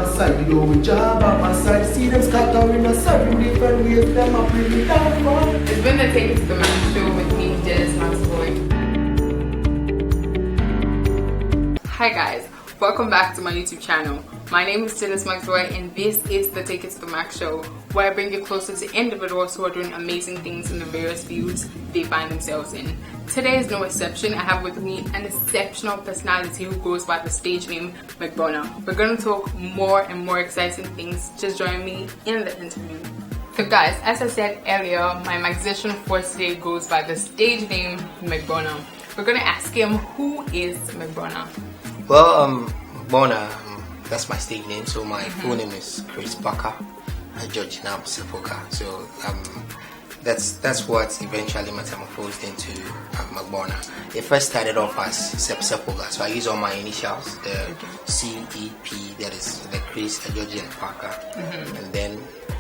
side, yo, with job at my side. See them scattering a seven different ways, them a bring me down, man. It's been the Take It to the Max show with me, Dennis Maxboy. Hi guys, welcome back to my YouTube channel. My name is Dennis Maxboy and this is the Take It to the Max show, where I bring you closer to individuals who are doing amazing things in the various fields they find themselves in. Today is no exception. I have with me an exceptional personality who goes by the stage name Megborna. We're going to talk more and more exciting things. Just join me in the interview. So guys, as I said earlier, my musician for today goes by the stage name Megborna. We're going to ask him, who is Megborna? Well, Bona, that's my stage name. So my full name is Chris Parker Georgina Sepoka. So that's what eventually metamorphosed into Megborna. It first started off as Sepoka. So I use all my initials, the CEP, that is the Chris Georgina Parker, and then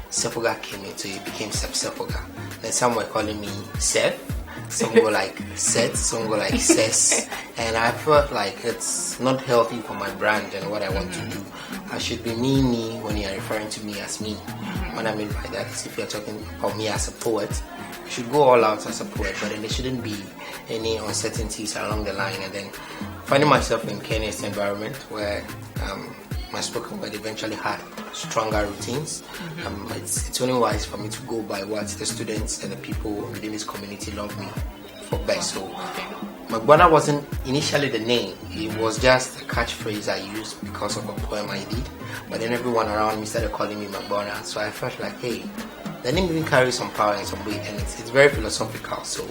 Sepoka came in, so it became Sepoka. Then some were calling me Seth. Some go like Seth, some go like Ses, and I felt like it's not healthy for my brand and what I want to do. I should be me when you're referring to me as me. What I mean by that is, if you're talking about me as a poet, you should go all out as a poet, but then there shouldn't be any uncertainties along the line. And then finding myself in Kenya's environment where my spoken word eventually had stronger routines. It's only wise for me to go by what the students and the people within this community love me for best. So Megborna wasn't initially the name, it was just a catchphrase I used because of a poem I did. But then everyone around me started calling me Megborna, so I felt like, hey, the name even carries some power and some weight, and it's very philosophical, so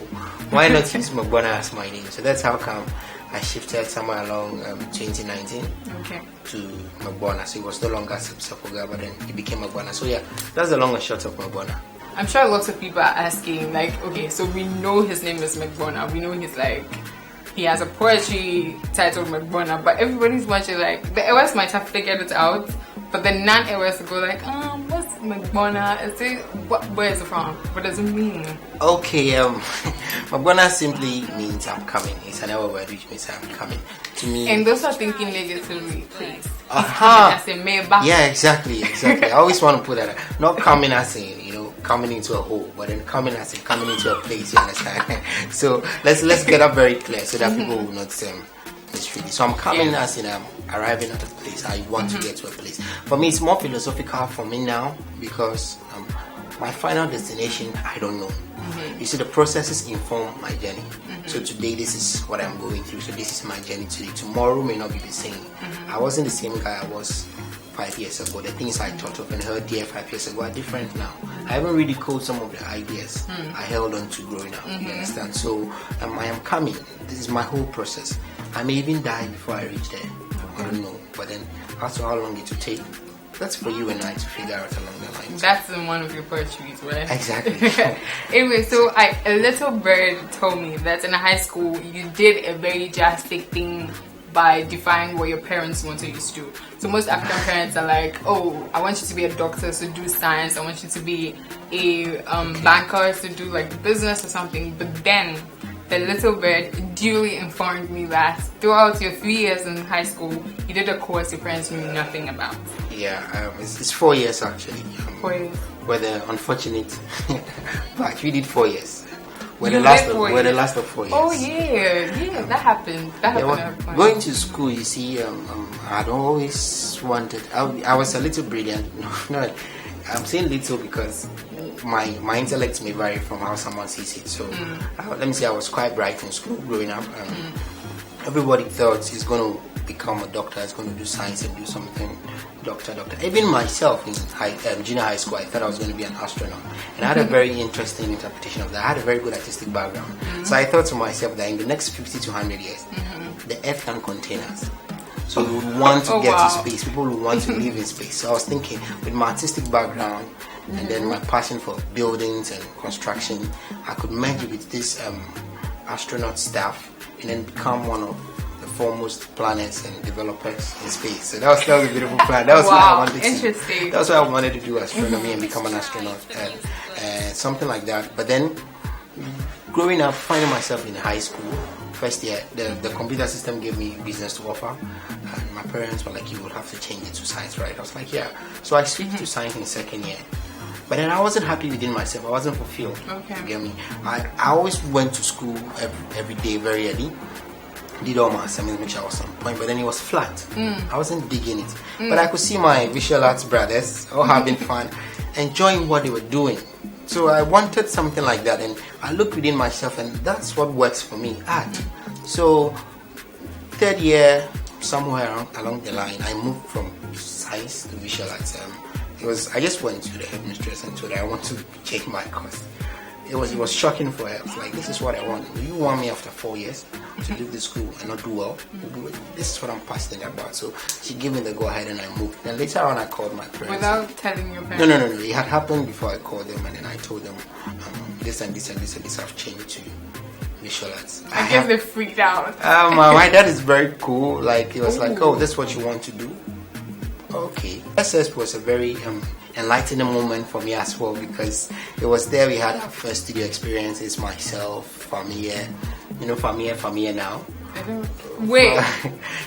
why not use Megborna as my name? So that's how come I shifted somewhere along 2019 to Megborna. So it was no longer Sepoka, but then it became Megborna. So yeah, that's the long and short of Megborna. I'm sure lots of people are asking, like, okay, so we know his name is Megborna. We know he has a poetry titled Megborna, but everybody's watching, like, the Ewas might have figured it out, but the non-Ewas go like, what's Megborna? Where is it from? What does it mean? Okay, Megborna simply means I'm coming. It's an Ewa word which means I'm coming. To me, and those are thinking negatively, please. Yeah, exactly. I always want to put that, not coming as in, coming into a hole, but then coming as in coming into a place, you understand? So let's get that very clear so that people will not mistreat. So I'm coming as in arriving at a place. I want to get to a place. For me, it's more philosophical for me now because my final destination, I don't know. You see, the processes inform my journey. So today, this is what I'm going through. So this is my journey today. Tomorrow may not be the same. I wasn't the same guy I was 5 years ago. The things I thought of and heard there 5 years ago are different now. I haven't really coded some of the ideas I held on to growing up. You understand? So I am coming. This is my whole process. I may even die before I reach there. I don't know. But then, as to how long it will take, that's for you and I to figure out along the line. That's in one of your poetries, right? Exactly. Anyway, so a little bird told me that in high school you did a very drastic thing by defying what your parents wanted you to do. So most African parents are like, oh, I want you to be a doctor, so do science. I want you to be a banker, so do like business or something. But then the little bird duly informed me that throughout your 3 years in high school, you did a course your parents knew nothing about. Yeah, it's 4 years actually. 4 years. We're the unfortunate, but we did 4 years. We're the last of 4 years. Oh yeah, that happened. Going to school, you see, I'd always wanted. I was a little brilliant. No, I'm saying little because my intellect may vary from how someone sees it. So let me say I was quite bright in school growing up. Everybody thought he's going to become a doctor, he's going to do science and do something. Doctor. Even myself in junior high school, I thought I was going to be an astronaut. And I had a very interesting interpretation of that. I had a very good artistic background. So I thought to myself that in the next 50 to 100 years, the earth can contain us. So we would want to get to space. People would want to live in space. So I was thinking, with my artistic background and then my passion for buildings and construction, I could merge it with this astronaut stuff and then become one of the foremost planners and developers in space. So that was a beautiful plan. That was what I wanted to. That's what I wanted to do, astronomy and become an astronaut, something like that. But then growing up, finding myself in high school, first year, the computer system gave me business to offer, and my parents were like, you would have to change it to science, right? I was like, yeah. So I switched to science in second year. But then I wasn't happy within myself. I wasn't fulfilled. Okay. You get me? I always went to school every day very early. Did all my assignments, which I was on point, but then it was flat. I wasn't digging it. But I could see my visual arts brothers all having fun, enjoying what they were doing. So I wanted something like that, and I looked within myself, and that's what works for me, art. So third year, somewhere along the line, I moved from science to visual arts. I just went to the headmistress and told her I want to change my course. It was shocking for her. It's like, this is what I want. You want me after 4 years to leave the school and not do well? This is what I'm passionate about. So she gave me the go ahead and I moved. Then later on I called my parents. Without telling your parents? No. It had happened before I called them, and then I told them this and this and this and this have changed to visual arts. I guess they freaked out. My dad is very cool. Like, he was like, oh, this is what you want to do? Okay. SS was a very enlightening moment for me as well, because it was there we had our first studio experiences, myself, Famia. You know Famia now? I don't... Wait.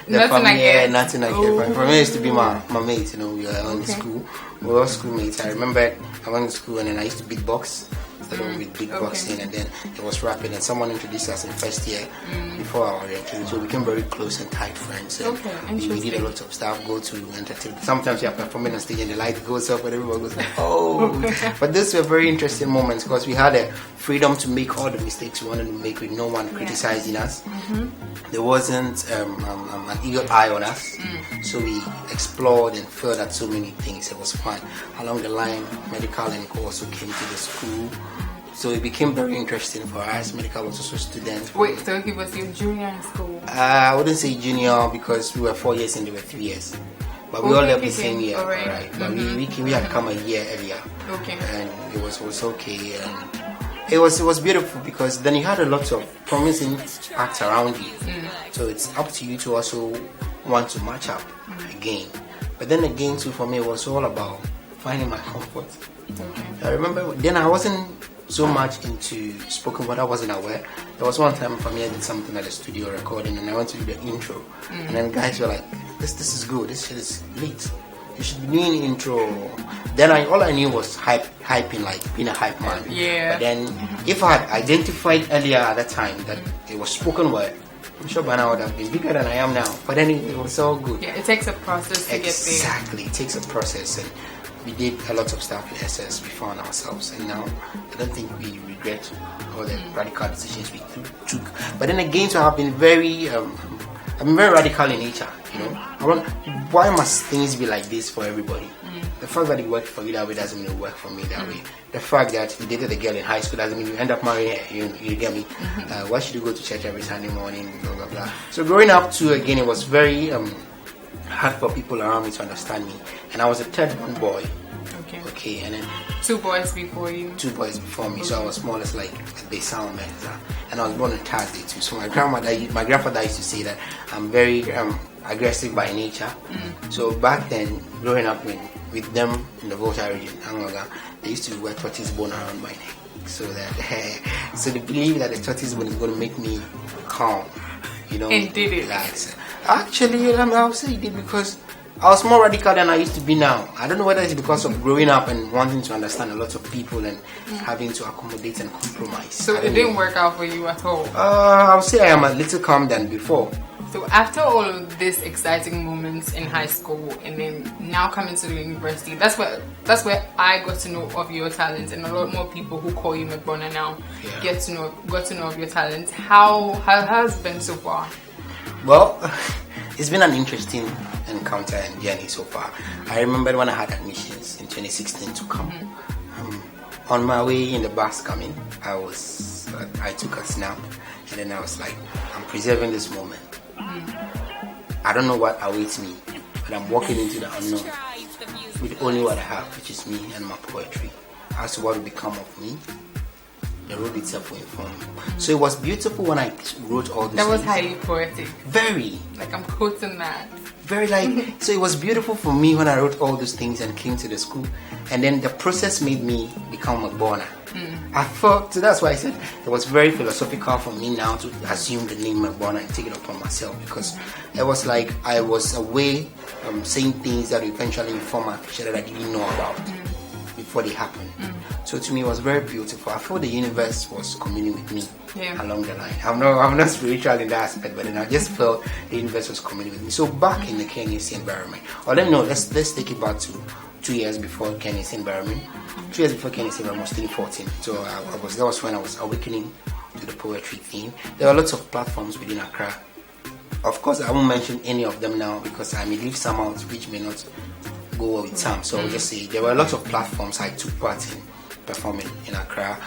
Nothing I get. Nothing I get. For me, used to be my mate, you know, we were on school. We were all schoolmates. I remember I went to school and then I used to beatbox. With beatboxing, and then it was rapping, and someone introduced us in first year before our orientation, so we became very close and tight friends. And we did a lot of stuff, go to entertainment. Sometimes you are performing on stage and the light goes up and everyone goes like, oh. But these were very interesting moments because we had a freedom to make all the mistakes we wanted to make with no one criticizing us. There wasn't an eagle eye on us, so we explored and felt at so many things. It was fun. Along the line, medical and also came to the school. So it became very interesting for us. Medical was also students. Wait, so he was your junior in school? I wouldn't say junior because we were 4 years and they were 3 years. But we all left the same year. Right. But we had come a year earlier. Okay. And it was okay. And it was beautiful because then you had a lot of promising acts around you. So it's up to you to also want to match up again. But then again too, for me it was all about finding my comfort. I remember then I wasn't so much into spoken word. I wasn't aware. There was one time for me I did something at the studio recording and I went to do the intro, and then guys were like, this is good, this shit is lit, you should be doing intro. Then all I knew was hyping, like being a hype man. But then if I had identified earlier at that time that it was spoken word, I'm sure by now I would have been bigger than I am now. But then it was all good. Yeah, it takes a process to get there. Exactly, it takes a process, and we did a lot of stuff with SS. We found ourselves, and now I don't think we regret all the radical decisions we took. But then again, so I've been very radical in nature. You know, why must things be like this for everybody? The fact that it worked for you that way doesn't mean it worked for me that way. The fact that you dated a girl in high school doesn't mean you end up marrying her. You get me? Why should you go to church every Sunday morning? Blah blah blah. So growing up too, again, it was very hard for people around me to understand me, and I was a third born boy. Okay, and then 2 boys before you. 2 boys before me, so I was more or less like a big sound man. And I was born on Thursday too. So my grandfather used to say that I'm very aggressive by nature. So back then, growing up with them in the Volta region, they used to wear tortoise bone around my neck, so they believe that the tortoise bone is going to make me calm. You know, and did it? Relax. Actually, I would say it did because I was more radical than I used to be now. I don't know whether it's because of growing up and wanting to understand a lot of people and having to accommodate and compromise. So it didn't work out for you at all? I would say I am a little calm than before. So after all of these exciting moments in high school and then now coming to the university, that's where I got to know of your talent, and a lot more people who call you Megborna now got to know of your talent. How has it been so far? Well, it's been an interesting encounter and journey so far. I remember when I had admissions in 2016 to come. On my way in the bus coming, I took a snap, and then I was like, I'm preserving this moment. I don't know what awaits me, but I'm walking into the unknown with only what I have, which is me and my poetry. As to what will become of me, the road itself will inform me. So it was beautiful when I wrote all this. That was highly poetic. Very. Like I'm quoting that. very like, so it was beautiful for me when I wrote all those things and came to the school. And then the process made me become Megborna. I thought, so that's why I said it was very philosophical for me now to assume the name Megborna and take it upon myself, because it was like I was away saying things that eventually inform my future that I didn't know about before they happened. So to me it was very beautiful. I felt the universe was communing with me along the line. I'm not spiritual in that aspect, but then I just felt the universe was communing with me. So back in the KNUC environment, or let's take it back to 2 years before KNUC environment. 2 years before KNUC environment was 2014. So that was when I was awakening to the poetry theme. There are lots of platforms within Accra. Of course, I won't mention any of them now because I may leave some out which may not go well with some. So I'll just say there were a lot of platforms I took part in performing in Accra.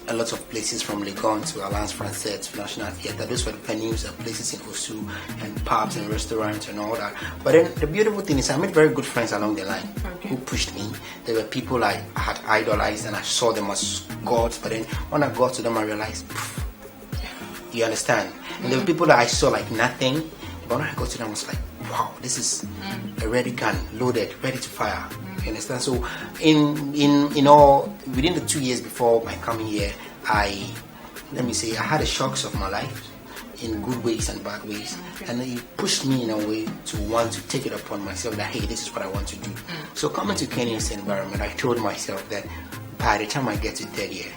A lot of places from Legon to Alliance Française to National Theatre. Those were the venues and places in Osu and pubs and restaurants and all that. But then the beautiful thing is I made very good friends along the line who pushed me. There were people I had idolized and I saw them as gods. But then when I got to them I realized, you understand? And there were people that I saw like nothing. But when I got to them I was like, wow, this is a ready gun, loaded, ready to fire. You understand? So in all within the 2 years before my coming here, I had the shocks of my life in good ways and bad ways, and it pushed me in a way to want to take it upon myself that hey, this is what I want to do. So coming to Kenya's environment, I told myself that by the time I get to third year,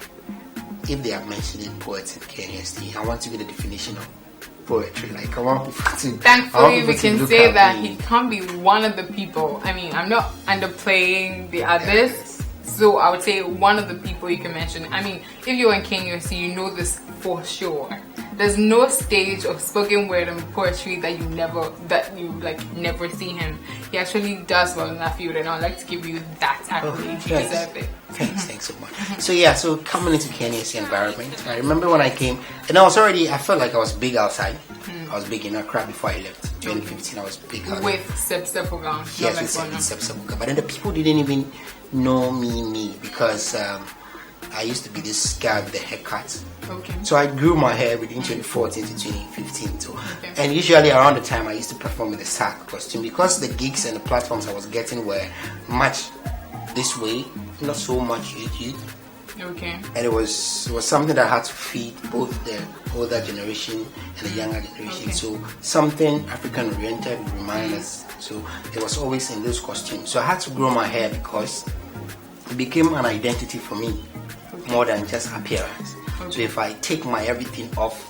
if they are mentioning poets in KNUST, I want to be the definition of poetry. Like I want people to. Thankfully, we can say that he can't be one of the people. I mean, I'm not underplaying the others, so I would say one of the people you can mention. I mean, if you're in KNUST, you know this for sure. There's no stage of spoken word and poetry that you never see him. He actually does well in that field, and I'd like to give you that accolade. You deserve it. Thanks so much. So coming into KNUST environment, I remember when I came, and I felt like I was big outside. I was big in Accra before I left. 2015, I was big outside. With Sepsepoga. Yes, with Sepsepoga. But then the people didn't even know me because I used to be this guy with the haircut. Okay. So I grew my hair between 2014 to 2015 too. And usually around the time I used to perform with the sack costume, because the gigs and the platforms I was getting were much this way, not so much YouTube. Okay. And it was something that I had to feed both the older generation and the younger generation. Okay. So something African oriented would remind us. So it was always in those costumes. So I had to grow my hair because it became an identity for me more than just appearance. So if I take my everything off,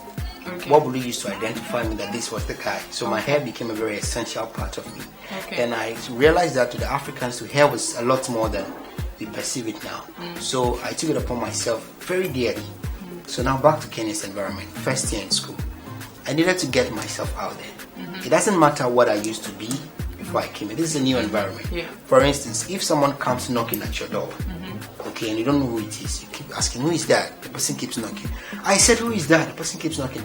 what would you use to identify me that this was the guy? So my hair became a very essential part of me. And I realized that to the Africans, the hair was a lot more than we perceive it now. So I took it upon myself very dearly. So now back to Kenya's environment, first year in school. I needed to get myself out there. It doesn't matter what I used to be before I came in. This is a new environment. For instance, if someone comes knocking at your door, and you don't know who it is, you keep asking, who is that? The person keeps knocking. I said, who is that? The person keeps knocking.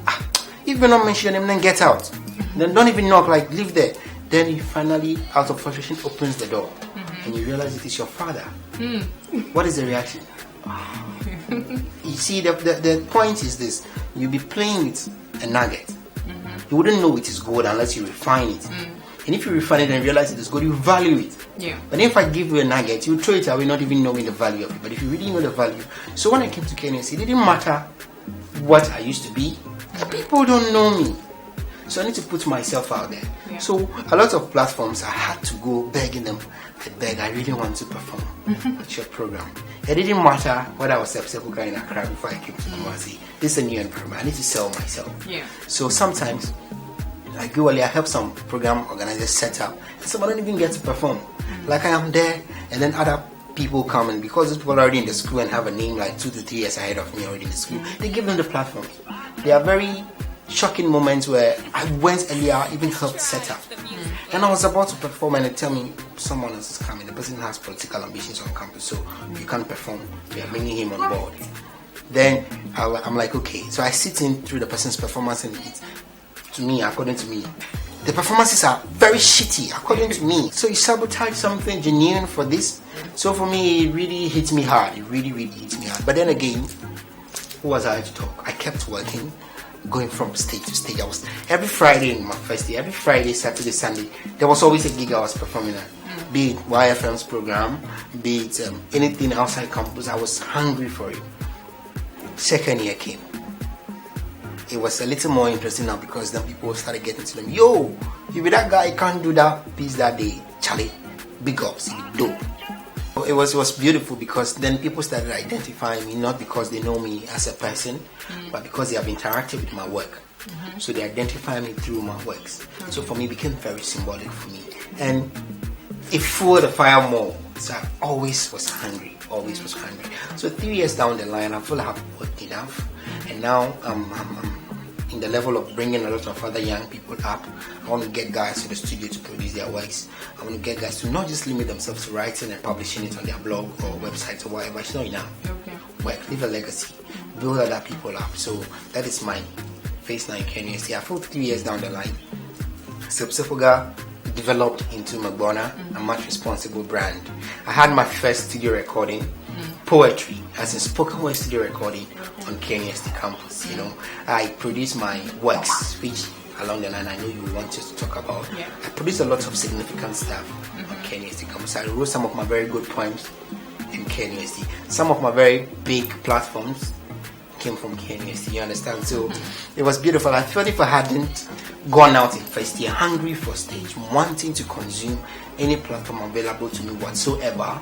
If you're not mentioning your name, then get out. Then don't even knock, like leave there. Then you finally, out of frustration, opens the door and you realize it is your father. What is the reaction? You see, the point is this: you'll be playing with a nugget. You wouldn't know it is gold unless you refine it. And if you refine it and realize it is good, you value it. But if I give you a nugget, you throw it away not even knowing the value of it. But if you really know the value. So when I came to Kenya, it didn't matter what I used to be. People don't know me. So I need to put myself out there. So a lot of platforms, I had to go begging them. I really want to perform at your program. It didn't matter whether I was Sepsepoga in Accra before I came to Kumasi. This is a new environment. I need to sell myself. So sometimes I go early, I help some program organizers set up, and some don't even get to perform. Like I am there, and then other people come, and because those people are already in the school and have a name like 2 to 3 years ahead of me already in the school, they give them the platforms. There are very shocking moments where I went earlier, even helped set up. And I was about to perform, and they tell me someone else is coming. The person has political ambitions on campus, so you can't perform. We are bringing him on board. Then I'm like, okay. So I sit in through the person's performance, and to me, according to me, the performances are very shitty, according to me. So you sabotage something genuine for this. So for me, it really hit me hard. It really, really hit me hard. But then again, who was I to talk? I kept working. going from stage to stage. I was every Friday in my first year, every Friday, Saturday, Sunday, there was always a gig I was performing at. Be it YFM's program, be it anything outside campus, I was hungry for it. Second year came. It was a little more interesting now because then people started getting to them. Yo, you be that guy, you can't do that piece that day. Charlie, big ups, you dope. It was beautiful because then people started identifying me, not because they know me as a person, but because they have interacted with my work. So they identify me through my works. So for me, it became very symbolic for me. And it fueled the fire more. So I always was hungry. So 3 years down the line, I feel like I've worked enough. And now I'm in the level of bringing a lot of other young people up. I want to get guys to the studio to produce their works. I want to get guys to not just limit themselves to writing and publishing it on their blog or website or whatever. It's not enough. Work, leave a legacy, build other people up. So that is my phase 9 University. I feel 3 years down the line, Sefoga developed into Megborna, a much responsible brand. I had my first studio recording, poetry, as in spoken word studio recording on KNUST campus. I produced my works, which along the line I know you want us to talk about. I produced a lot of significant stuff on KNUST campus. I wrote some of my very good poems in KNUST. Some of my very big platforms came from KNUST, you understand? So it was beautiful. I felt if I hadn't gone out in first year hungry for stage, wanting to consume any platform available to me whatsoever,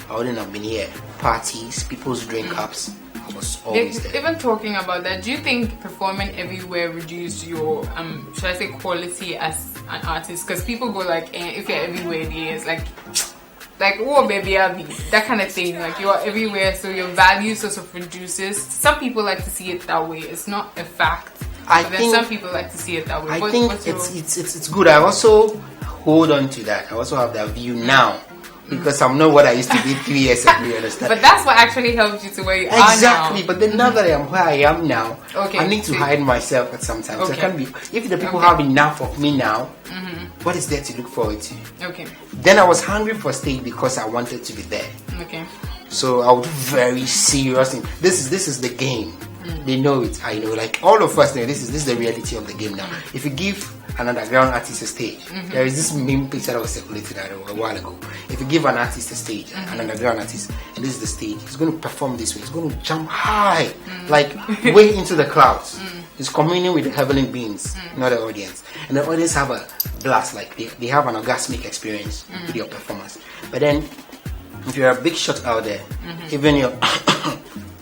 I wouldn't have been here. Parties, people's drink ups was always there. Even talking about that, do you think performing everywhere reduced your should I say quality as an artist? Because people go like, if you're everywhere, it's like oh baby, I'll be that kind of thing. Like you're everywhere, so your value sort of reduces. Some people like to see it that way. It's not a fact. Then some people like to see it that way. I think it's good. I also hold on to that. I also have that view now. Because I'm not what I used to be 3 years ago, you understand? But that's what actually helped you to where you are now. Exactly, but then now that I'm where I am now, I need to hide myself at some time. So I can't be, if the people have enough of me now, what is there to look forward to? Then I was hungry for stage because I wanted to be there. So I would do very serious things. This is the game. They know it, I know. Like all of us know this is the reality of the game now. If you give an underground artist a stage, there is this meme picture that was circulating a while ago. If you give an artist a stage, an underground artist, and this is the stage, he's going to perform this way. He's going to jump high, like way into the clouds. He's communing with the heavenly beings, not the audience. And the audience have a blast, like they have an orgasmic experience with your performance. But then, if you're a big shot out there, even your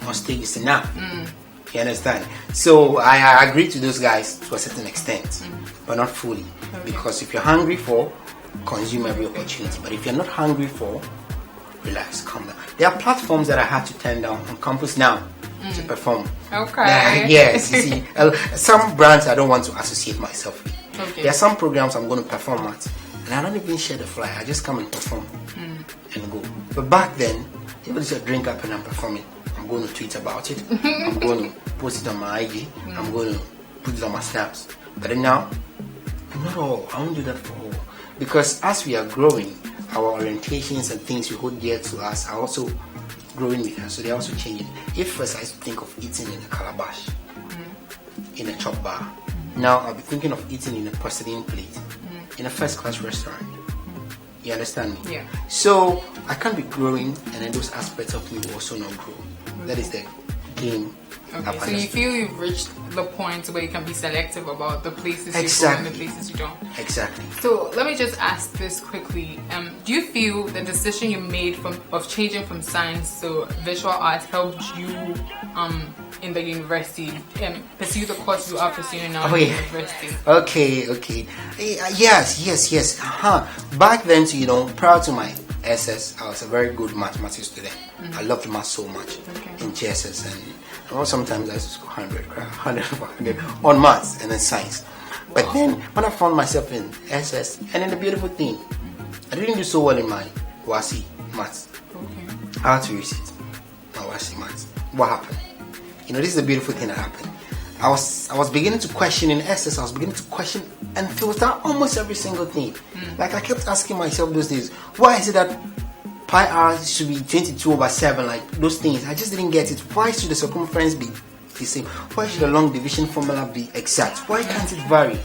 on stage is enough. You understand? So I agree to those guys to a certain extent, but not fully. Because if you're hungry for, consume every opportunity. But if you're not hungry for, relax, calm down. There are platforms that I had to turn down on campus now to perform. Yes, you see, some brands I don't want to associate myself with. There are some programs I'm going to perform at, and I don't even share the flyer. I just come and perform and go. But back then, people just drink up and I'm performing. I'm going to tweet about it. I'm going to post it on my IG. I'm going to put it on my snaps. But then now, not all. I won't do that for all. Because as we are growing, our orientations and things we hold dear to us are also growing with us. So they're also changing. If first I used to think of eating in a calabash, in a chop bar, now I'll be thinking of eating in a porcelain plate, in a first-class restaurant. You understand me? Yeah. So I can't be growing, and then those aspects of me will also not grow. That is the game. So you feel you've reached the point where you can be selective about the places you go and the places you don't. Exactly. So let me just ask this quickly. Do you feel the decision you made of changing from science to visual arts helped you in the university and pursue the course you are pursuing now in the university? Okay. Yes. Back then, prior to my SS, I was a very good mathematics student. I loved math so much in GSS, and sometimes I used to score 100 on maths and then science. But then when I found myself in SS, and then the beautiful thing, I didn't do so well in my WASI maths. I had to resit my WASI maths. What happened? This is the beautiful thing that happened. I was beginning to question in SS. I was beginning to question and filter almost every single thing. Like I kept asking myself those days, why is it that pi r should be 22/7? Like those things, I just didn't get it. Why should the circumference be the same? Why should a long division formula be exact? Why can't it vary?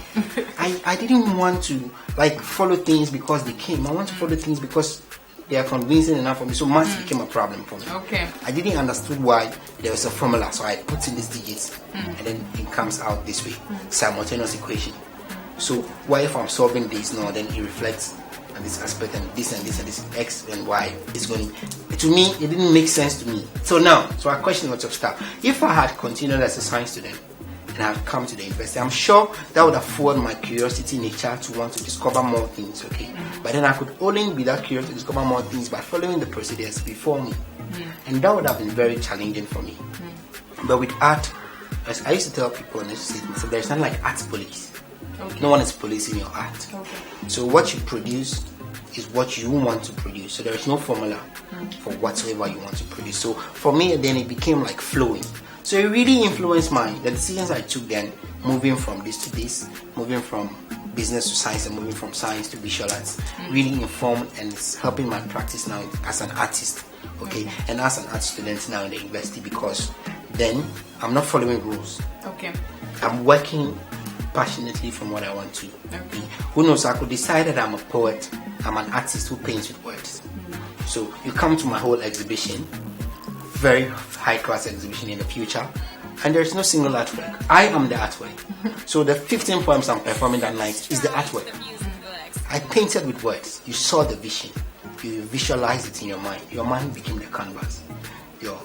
I didn't want to like follow things because they came. I want to follow things because they are convincing enough for me. So maths became a problem for me. Okay. I didn't understand why there was a formula, so I put in these digits and then it comes out this way. Simultaneous equation. So why if I'm solving this now, then it reflects on this aspect and this and this and this x and y is going. To me, it didn't make sense to me. So I question lots of stuff. If I had continued as a science student and I had come to the university, I'm sure that would have fueled my curiosity nature to want to discover more things. Okay, but then I could only be that curious to discover more things by following the procedures before me, and that would have been very challenging for me. But with art, as I used to tell people, and I used to say to myself, there's not like art police. Okay. No one is policing your art. Okay. So what you produce is what you want to produce. So there is no formula for whatsoever you want to produce. So for me, then it became like flowing. So it really influenced the decisions I took then, moving from this to this, moving from business to science and moving from science to visual arts, really informed and it's helping my practice now as an artist. Okay, and as an art student now in the university, because then I'm not following rules. Okay. I'm working passionately from what I want to be. Who knows, I could decide that I'm a poet, I'm an artist who paints with words. So you come to my whole exhibition, very high class exhibition in the future, and there's no single artwork. I am the artwork. So the 15 poems I'm performing that night is the artwork. I painted with words. You saw the vision. You visualized it in your mind. Your mind became the canvas. Your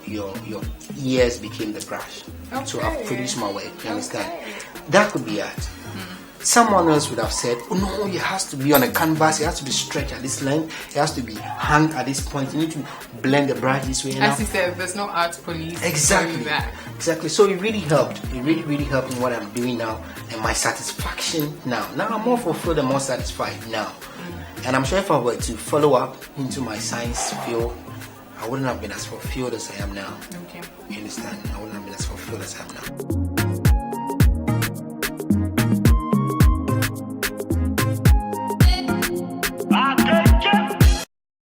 ears became the brush. Okay. So I've produced my work. You understand? That could be art. Someone else would have said, oh no, it has to be on a canvas, it has to be stretched at this length, it has to be hung at this point, you need to blend the brush this way. As you said, there's no art police. Exactly. So it really helped. It really helped in what I'm doing now and my satisfaction now. Now I'm more fulfilled and more satisfied now. And I'm sure if I were to follow up into my science field, I wouldn't have been as fulfilled as I am now. Okay. You understand? I wouldn't have been as fulfilled as I am now.